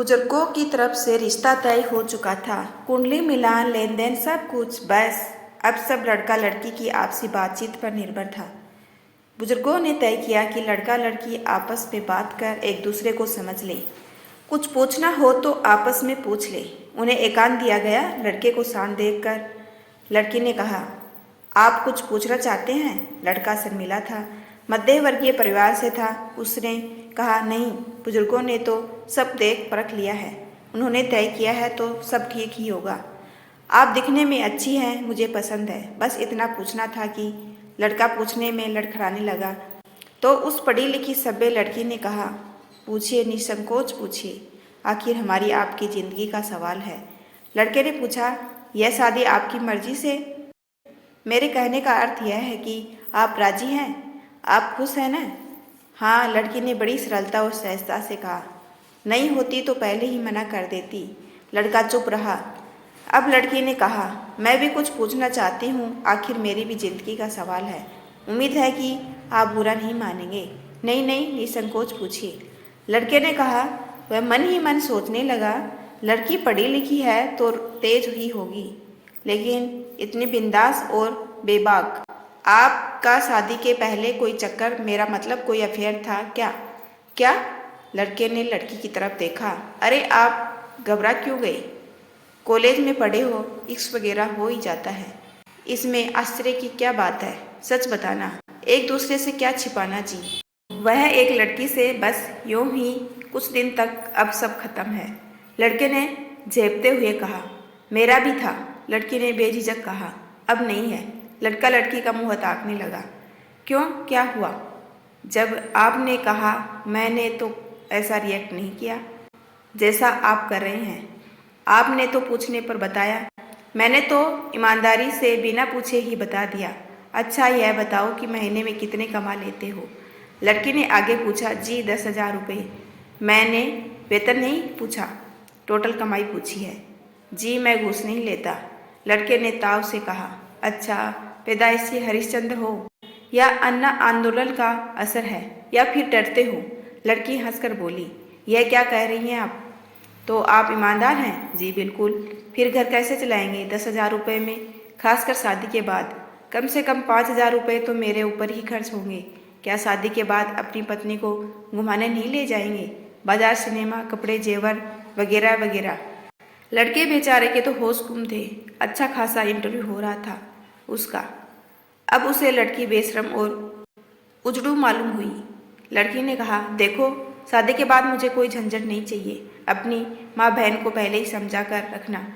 बुजुर्गों की तरफ से रिश्ता तय हो चुका था। कुंडली मिलान, लेन देन सब कुछ, बस अब सब लड़का लड़की की आपसी बातचीत पर निर्भर था। बुजुर्गों ने तय किया कि लड़का लड़की आपस में बात कर एक दूसरे को समझ ले। कुछ पूछना हो तो आपस में पूछ ले। उन्हें एकांत दिया गया। लड़के को शांत देखकर लड़की ने कहा, आप कुछ पूछना चाहते हैं? लड़का शर्मिला था, मध्यवर्गीय परिवार से था। उसने कहा, नहीं, बुजुर्गों ने तो सब देख परख लिया है, उन्होंने तय किया है तो सब ठीक ही होगा। आप दिखने में अच्छी हैं, मुझे पसंद है, बस इतना पूछना था कि लड़का पूछने में लड़खड़ाने लगा। तो उस पढ़ी लिखी सभ्य लड़की ने कहा, पूछिए, निसंकोच पूछिए, आखिर हमारी आपकी ज़िंदगी का सवाल है। लड़के ने पूछा, यह शादी आपकी मर्जी से? मेरे कहने का अर्थ यह है कि आप राजी हैं, आप खुश हैं ना? हाँ, लड़की ने बड़ी सरलता और सहजता से कहा। नहीं होती तो पहले ही मना कर देती। लड़का चुप रहा। अब लड़की ने कहा, मैं भी कुछ पूछना चाहती हूँ, आखिर मेरी भी जिंदगी का सवाल है, उम्मीद है कि आप बुरा नहीं मानेंगे। नहीं नहीं, निसंकोच पूछिए। लड़के ने कहा। वह मन ही मन सोचने लगा, लड़की पढ़ी लिखी है तो तेज ही होगी, लेकिन इतनी बिंदास और बेबाक। आपका शादी के पहले कोई चक्कर, मेरा मतलब कोई अफेयर था क्या? क्या? लड़के ने लड़की की तरफ देखा। अरे, आप घबरा क्यों गए? कॉलेज में पढ़े हो, इश्क वगैरह हो ही जाता है, इसमें आश्चर्य की क्या बात है? सच बताना, एक दूसरे से क्या छिपाना जी। वह एक लड़की से बस यूं ही कुछ दिन तक, अब सब खत्म है, लड़के ने झेपते हुए कहा। मेरा भी था, लड़की ने बेझिझक कहा। अब नहीं है। लड़का लड़की का मुंह ताकने लगा। क्यों, क्या हुआ? जब आपने कहा, मैंने तो ऐसा रिएक्ट नहीं किया जैसा आप कर रहे हैं। आपने तो पूछने पर बताया, मैंने तो ईमानदारी से बिना पूछे ही बता दिया। अच्छा, यह बताओ कि महीने में कितने कमा लेते हो? लड़की ने आगे पूछा। जी 10,000 रुपये। मैंने वेतन नहीं पूछा, टोटल कमाई पूछी है। जी, मैं घूस नहीं लेता, लड़के ने ताव से कहा। अच्छा, पैदाइशी हरिश्चंद्र हो या अन्ना आंदोलन का असर है, या फिर डरते हो? लड़की हंसकर बोली। यह क्या कह रही हैं आप? तो आप ईमानदार हैं? जी बिल्कुल। फिर घर कैसे चलाएंगे 10,000 रुपये में? खासकर शादी के बाद कम से कम 5,000 रुपये तो मेरे ऊपर ही खर्च होंगे। क्या शादी के बाद अपनी पत्नी को घुमाने नहीं ले जाएंगे? बाजार, सिनेमा, कपड़े, जेवर वगैरह वगैरह। लड़के बेचारे के तो होश गुम थे। अच्छा खासा इंटरव्यू हो रहा था उसका। अब उसे लड़की बेशरम और उजड़ू मालूम हुई। लड़की ने कहा, देखो, शादी के बाद मुझे कोई झंझट नहीं चाहिए। अपनी माँ बहन को पहले ही समझा कर रखना।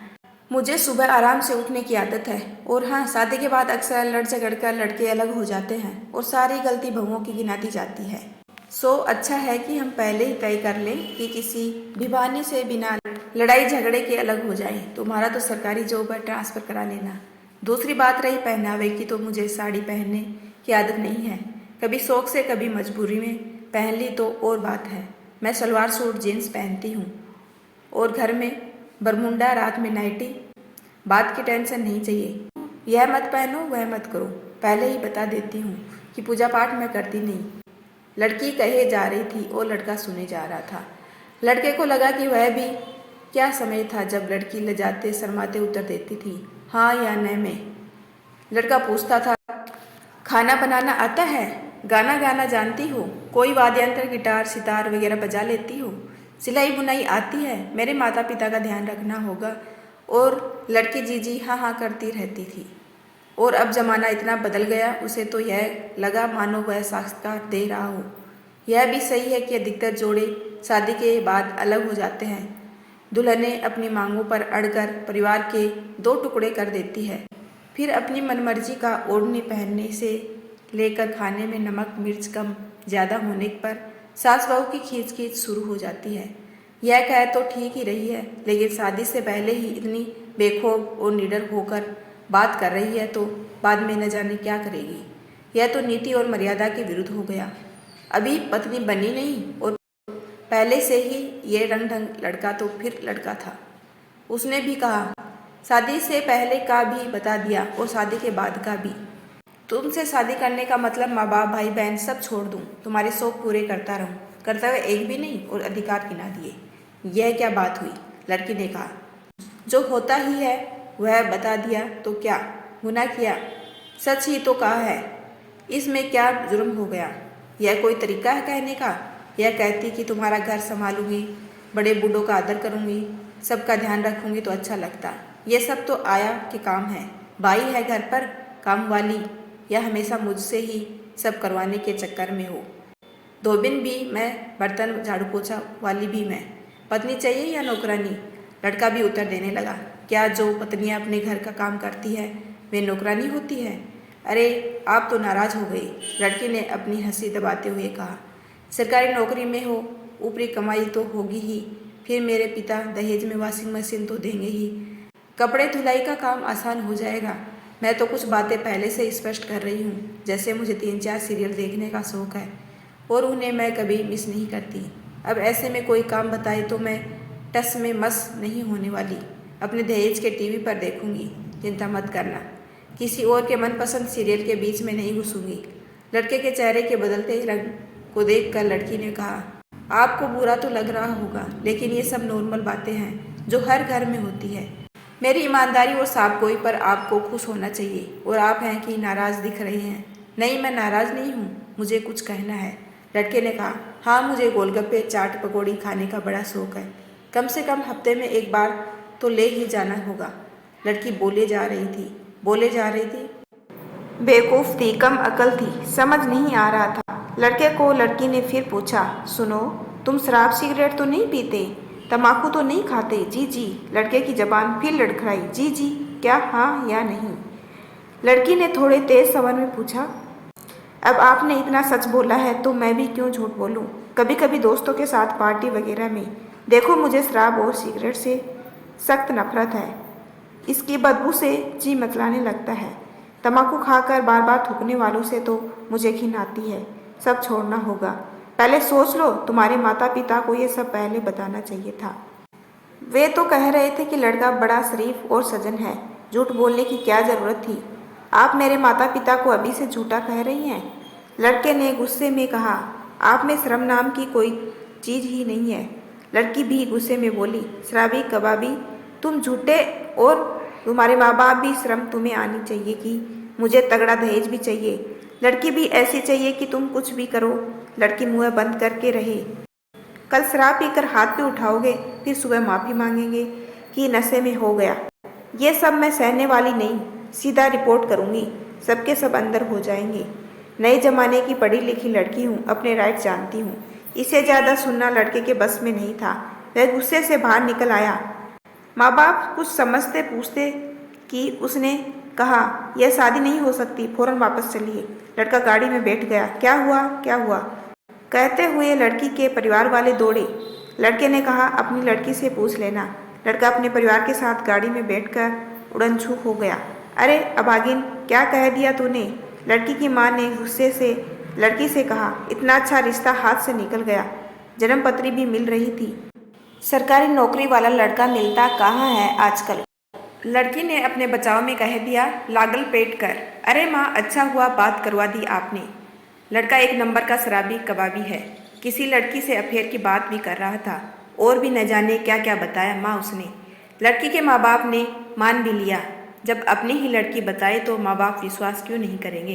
मुझे सुबह आराम से उठने की आदत है। और हाँ, शादी के बाद अक्सर लड़ झगड़ कर लड़के अलग हो जाते हैं और सारी गलती बहुओं की गिनाती जाती है। सो अच्छा है कि हम पहले ही तय कर लें कि किसी भी बहाने से बिना लड़ाई झगड़े के अलग हो जाए। तुम्हारा तो सरकारी जॉब है, ट्रांसफ़र करा लेना। दूसरी बात रही पहनावे की, तो मुझे साड़ी पहनने की आदत नहीं है। कभी शौक से, कभी मजबूरी में पहन ली तो और बात है। मैं सलवार सूट जीन्स पहनती हूँ और घर में बरमुंडा, रात में नाइटी। बात की टेंशन नहीं चाहिए। यह मत पहनो, वह मत करो। पहले ही बता देती हूँ कि पूजा पाठ मैं करती नहीं। लड़की कहे जा रही थी और लड़का सुने जा रहा था। लड़के को लगा कि वह भी क्या समय था जब लड़की लजाते शर्माते उत्तर देती थी, हाँ या न में। लड़का पूछता था, खाना बनाना आता है? गाना गाना जानती हो? कोई वाद्य यंत्र, गिटार, सितार वगैरह बजा लेती हो? सिलाई बुनाई आती है? मेरे माता पिता का ध्यान रखना होगा। और लड़की जी जी हाँ हाँ करती रहती थी। और अब जमाना इतना बदल गया, उसे तो यह लगा मानो वह साक्षात्कार दे रहा हो। यह भी सही है कि अधिकतर जोड़े शादी के बाद अलग हो जाते हैं। दुल्हनें अपनी मांगों पर अड़कर परिवार के दो टुकड़े कर देती है। फिर अपनी मनमर्जी का ओढ़ने पहनने से लेकर खाने में नमक मिर्च कम ज़्यादा होने पर सास बहू की खींच शुरू हो जाती है। यह कह तो ठीक ही रही है, लेकिन शादी से पहले ही इतनी बेखौफ और निडर होकर बात कर रही है तो बाद में न जाने क्या करेगी। यह तो नीति और मर्यादा के विरुद्ध हो गया। अभी पत्नी बनी नहीं और पहले से ही ये रंग ढंग। लड़का तो फिर लड़का था। उसने भी कहा, शादी से पहले का भी बता दिया और शादी के बाद का भी। तुमसे शादी करने का मतलब माँ बाप, भाई बहन सब छोड़ दूँ, तुम्हारे शौक पूरे करता रहूँ। कर्तव्य एक भी नहीं और अधिकार गिना दिए। यह क्या बात हुई? लड़की ने कहा। जो होता ही है वह बता दिया तो क्या गुनाह किया? सच ही तो कहा है, इसमें क्या जुर्म हो गया? यह कोई तरीका है कहने का? यह कहती कि तुम्हारा घर संभालूंगी, बड़े बूढ़ों का आदर करूंगी, सबका ध्यान रखूंगी तो अच्छा लगता। ये सब तो आया कि काम है, बाई है घर पर काम वाली, या हमेशा मुझसे ही सब करवाने के चक्कर में हो। धोबिन भी मैं, बर्तन झाड़ू पोछा वाली भी मैं। पत्नी चाहिए या नौकरानी? लड़का भी उत्तर देने लगा। क्या जो पत्नियां अपने घर का काम करती है वे नौकरानी होती है? अरे आप तो नाराज हो गई, लड़की ने अपनी हंसी दबाते हुए कहा। सरकारी नौकरी में हो, ऊपरी कमाई तो होगी ही, फिर मेरे पिता दहेज में वॉशिंग मशीन तो देंगे ही, कपड़े धुलाई का काम आसान हो जाएगा। मैं तो कुछ बातें पहले से स्पष्ट कर रही हूँ, जैसे मुझे 3-4 सीरियल देखने का शौक़ है और उन्हें मैं कभी मिस नहीं करती। अब ऐसे में कोई काम बताए तो मैं टस में मस नहीं होने वाली, अपने दहेज के टीवी पर देखूंगी, चिंता मत करना। किसी और के मनपसंद सीरियल के बीच में नहीं घुसूंगी। लड़के के चेहरे के बदलते रंग को देखकर लड़की ने कहा, आपको बुरा तो लग रहा होगा, लेकिन ये सब नॉर्मल बातें हैं जो हर घर में होती है। मेरी ईमानदारी और साफगोई पर आपको खुश होना चाहिए, और आप हैं कि नाराज़ दिख रहे हैं। नहीं, मैं नाराज़ नहीं हूँ, मुझे कुछ कहना है। लड़के ने कहा, हाँ मुझे गोलगप्पे चाट पकौड़ी खाने का बड़ा शौक़ है, कम से कम हफ्ते में एक बार तो ले ही जाना होगा। लड़की बोले जा रही थी, बेवकूफ़ थी, कम अकल थी, समझ नहीं आ रहा था। लड़के को लड़की ने फिर पूछा, सुनो, तुम शराब सिगरेट तो नहीं पीते, तम्बाकू तो नहीं खाते? जी जी। लड़के की जबान फिर लड़खड़ाई, जी जी, क्या हाँ या नहीं? लड़की ने थोड़े तेज स्वर में पूछा, अब आपने इतना सच बोला है तो मैं भी क्यों झूठ बोलूं? कभी कभी दोस्तों के साथ पार्टी वगैरह में। देखो मुझे शराब और सिगरेट से सख्त नफरत है, इसकी बदबू से जी मचलाने लगता है। तम्बाकू खाकर बार बार थूकने वालों से तो मुझे घिन आती है। सब छोड़ना होगा। पहले सोच लो, तुम्हारे माता पिता को ये सब पहले बताना चाहिए था। वे तो कह रहे थे कि लड़का बड़ा शरीफ और सज्जन है, झूठ बोलने की क्या ज़रूरत थी? आप मेरे माता पिता को अभी से झूठा कह रही हैं? लड़के ने गुस्से में कहा, आप में शर्म नाम की कोई चीज़ ही नहीं है। लड़की भी गुस्से में बोली, शराबी कबाबी, तुम झूठे, और तुम्हारे माँ बाप भी शर्म तुम्हें आनी चाहिए कि मुझे तगड़ा दहेज भी चाहिए। लड़की भी ऐसी चाहिए कि तुम कुछ भी करो। लड़की मुँह बंद करके रहे। कल शराब पीकर हाथ पे उठाओगे, फिर सुबह माफ़ी मांगेंगे कि नशे में हो गया। ये सब मैं सहने वाली नहीं, सीधा रिपोर्ट करूँगी, सबके सब अंदर हो जाएंगे। नए जमाने की पढ़ी लिखी लड़की हूँ, अपने राइट जानती हूँ। इससे ज़्यादा सुनना लड़के के बस में नहीं था। वह गुस्से से बाहर निकल आया। माँ बाप कुछ समझते पूछते कि उसने कहा, यह शादी नहीं हो सकती, फौरन वापस चलिए। लड़का गाड़ी में बैठ गया। क्या हुआ, क्या हुआ कहते हुए लड़की के परिवार वाले दौड़े। लड़के ने कहा, अपनी लड़की से पूछ लेना। लड़का अपने परिवार के साथ गाड़ी में बैठकर उड़नछू हो गया। अरे अभागिन, क्या कह दिया तूने? लड़की की माँ ने गुस्से से लड़की से कहा, इतना अच्छा रिश्ता हाथ से निकल गया, जन्मपत्री भी मिल रही थी, सरकारी नौकरी वाला लड़का मिलता कहाँ है आजकल? लड़की ने अपने बचाव में कह दिया, लागल पेट कर। अरे माँ, अच्छा हुआ बात करवा दी आपने। लड़का एक नंबर का शराबी कबाबी है, किसी लड़की से अफेयर की बात भी कर रहा था, और भी न जाने क्या क्या बताया माँ उसने। लड़की के माँ बाप ने मान भी लिया। जब अपनी ही लड़की बताए तो माँ बाप विश्वास क्यों नहीं करेंगे?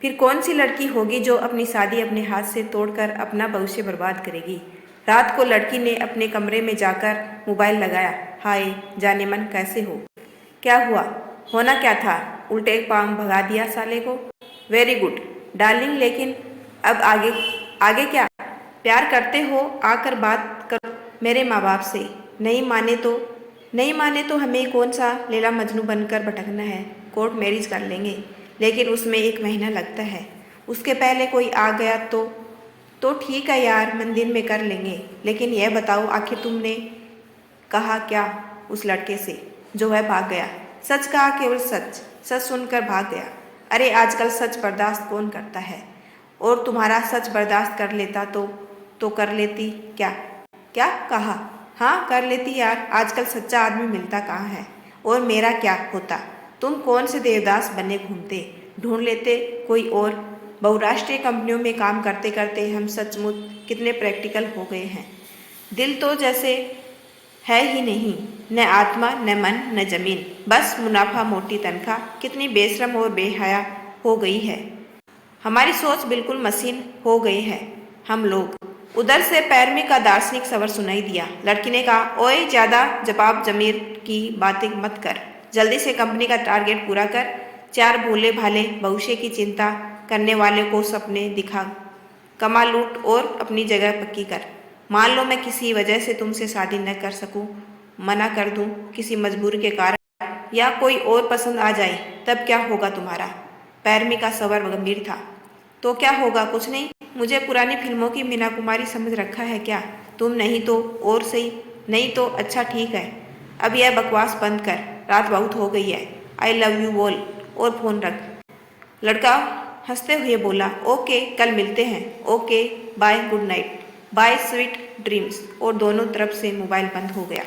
फिर कौन सी लड़की होगी जो अपनी शादी अपने हाथ से तोड़कर अपना भविष्य बर्बाद करेगी? रात को लड़की ने अपने कमरे में जाकर मोबाइल लगाया। हाय जाने मन, कैसे हो? क्या हुआ? होना क्या था? उल्टे पांव भगा दिया साले को। वेरी गुड डार्लिंग, लेकिन अब आगे आगे क्या? प्यार करते हो, आकर बात करो मेरे माँ बाप से। नहीं माने तो हमें कौन सा लैला मजनू बनकर भटकना है। कोर्ट मैरिज कर लेंगे, लेकिन उसमें 1 महीना लगता है। उसके पहले कोई आ गया तो ठीक है यार, मंदिर में कर लेंगे। लेकिन यह बताओ, आखिर तुमने कहा क्या उस लड़के से जो वह भाग गया? सच कहा, केवल सच। सच सुनकर भाग गया। अरे आजकल सच बर्दाश्त कौन करता है? और तुम्हारा सच बर्दाश्त कर लेता तो कर लेती। क्या क्या कहा? हाँ कर लेती यार, आजकल सच्चा आदमी मिलता कहाँ है। और मेरा क्या होता? तुम कौन से देवदास बने घूमते, ढूंढ लेते कोई और। बहुराष्ट्रीय कंपनियों में काम करते करते हम सचमुच कितने प्रैक्टिकल हो गए हैं। दिल तो जैसे है ही नहीं, न आत्मा न मन न जमीन, बस मुनाफा मोटी तनख्वाह। कितनी बेशरम और बेहया हो गई है। हमारी सोच बिल्कुल मशीन हो गई है हम लोग। उधर से पैरवी का दार्शनिक स्वर सुनाई दिया। लड़की ने कहा, ओए ज्यादा जवाब जमीर की बातें मत कर, जल्दी से कंपनी का टारगेट पूरा कर। 4 भोले भाले भविष्य की चिंता करने वाले को सपने दिखा, कमा लूट और अपनी जगह पक्की कर। मान लो मैं किसी वजह से तुमसे शादी न कर सकूं, मना कर दूं किसी मजबूरी के कारण, या कोई और पसंद आ जाए, तब क्या होगा तुम्हारा? पैरवी का स्वर गंभीर था। तो क्या होगा? कुछ नहीं। मुझे पुरानी फिल्मों की मीना कुमारी समझ रखा है क्या? तुम नहीं तो और सही। नहीं तो अच्छा ठीक है, अब यह बकवास बंद कर, रात बहुत हो गई है। आई लव यू बोल और फोन रख। लड़का हंसते हुए बोला, ओके कल मिलते हैं। Okay bye, good night, bye sweet dreams. और दोनों तरफ से मोबाइल बंद हो गया।